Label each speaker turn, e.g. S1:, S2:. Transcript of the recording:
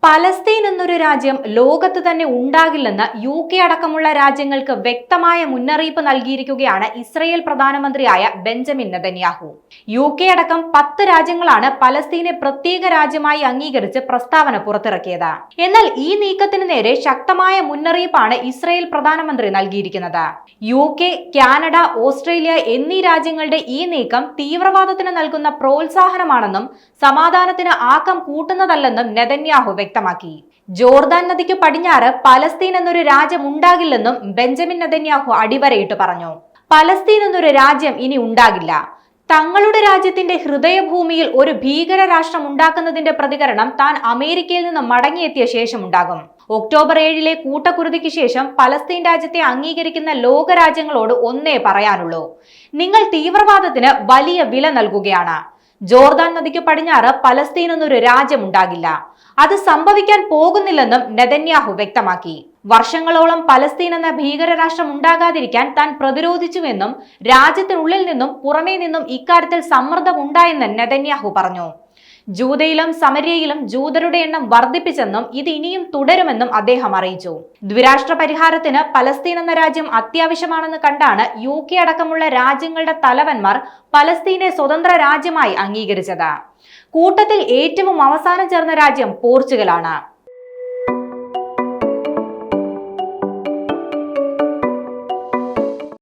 S1: Palestine എന്നൊരു രാജ്യം ലോകത്ത് തന്നെ ഉണ്ടാകില്ലെന്ന് UK അടക്കമുള്ള രാജ്യങ്ങൾക്ക് വ്യക്തമായ മുന്നറിയിപ്പ് നൽകിയിരിക്കുകയാണ് ഇസ്രയേൽ പ്രധാനമന്ത്രിയായ ബെഞ്ചമിൻ നെതന്യാഹു. UK അടക്കം 10 രാജ്യങ്ങളാണ് പലസ്തീനെ പ്രത്യേക രാജ്യമായി അംഗീകരിച്ച് പ്രസ്താവന പുറത്തിറക്കിയത്. എന്നാൽ ഈ നീക്കത്തിന് നേരെ ശക്തമായ മുന്നറിയിപ്പാണ് ഇസ്രയേൽ പ്രധാനമന്ത്രി നൽകിയിരിക്കുന്നത്. UK, കാനഡ, ഓസ്ട്രേലിയ എന്നീ രാജ്യങ്ങളുടെ ഈ നീക്കം തീവ്രവാദത്തിന് നൽകുന്ന പ്രോത്സാഹനമാണെന്നും സമാധാനത്തിന് ആക്കം കൂട്ടുന്നതല്ലെന്നും നെതന്യാഹു വ്യക്തമാക്കി. ജോർദാൻ നദിക്ക് പടിഞ്ഞാറ് പലസ്തീൻ എന്നൊരു രാജ്യം ഉണ്ടാകില്ലെന്നും ബെഞ്ചമിൻ നെതന്യാഹു അടിവരയിട്ട് പറഞ്ഞു. പലസ്തീൻ എന്നൊരു രാജ്യം ഇനി ഉണ്ടാകില്ല. തങ്ങളുടെ രാജ്യത്തിന്റെ ഹൃദയഭൂമിയിൽ ഒരു ഭീകര രാഷ്ട്രം ഉണ്ടാക്കുന്നതിന്റെ പ്രതികരണം താൻ അമേരിക്കയിൽ നിന്ന് മടങ്ങിയെത്തിയ ശേഷം ഉണ്ടാകും. ഒക്ടോബർ 7 കൂട്ടക്കുരുതിക്ക് ശേഷം പലസ്തീൻ രാജ്യത്തെ അംഗീകരിക്കുന്ന ലോകരാജ്യങ്ങളോട് ഒന്നേ പറയാനുള്ളൂ: നിങ്ങൾ തീവ്രവാദത്തിന് വലിയ വില നൽകുകയാണ്. ജോർദാൻ നദിക്ക് പടിഞ്ഞാറ് പലസ്തീൻ എന്നൊരു രാജ്യം ഉണ്ടാകില്ല. അത് സംഭവിക്കാൻ പോകുന്നില്ലെന്നും നെതന്യാഹു വ്യക്തമാക്കി. വർഷങ്ങളോളം പലസ്തീൻ എന്ന ഭീകര രാഷ്ട്രം ഉണ്ടാകാതിരിക്കാൻ താൻ പ്രതിരോധിച്ചുവെന്നും രാജ്യത്തിനുള്ളിൽ നിന്നും പുറമേ നിന്നും ഇക്കാര്യത്തിൽ സമ്മർദ്ദം ഉണ്ടായെന്ന് നെതന്യാഹു പറഞ്ഞു. ജൂദയിലും സമര്യയിലും ജൂതരുടെ എണ്ണം വർദ്ധിപ്പിച്ചെന്നും ഇത് ഇനിയും തുടരുമെന്നും അദ്ദേഹം അറിയിച്ചു. ദ്വിരാഷ്ട്ര പരിഹാരത്തിന് പലസ്തീൻ എന്ന രാജ്യം അത്യാവശ്യമാണെന്ന് കണ്ടാണ് UK അടക്കമുള്ള രാജ്യങ്ങളുടെ തലവന്മാർ പലസ്തീനെ സ്വതന്ത്ര രാജ്യമായി അംഗീകരിച്ചത്. കൂട്ടത്തിൽ ഏറ്റവും അവസാനം ചേർന്ന രാജ്യം പോർച്ചുഗലാണ്.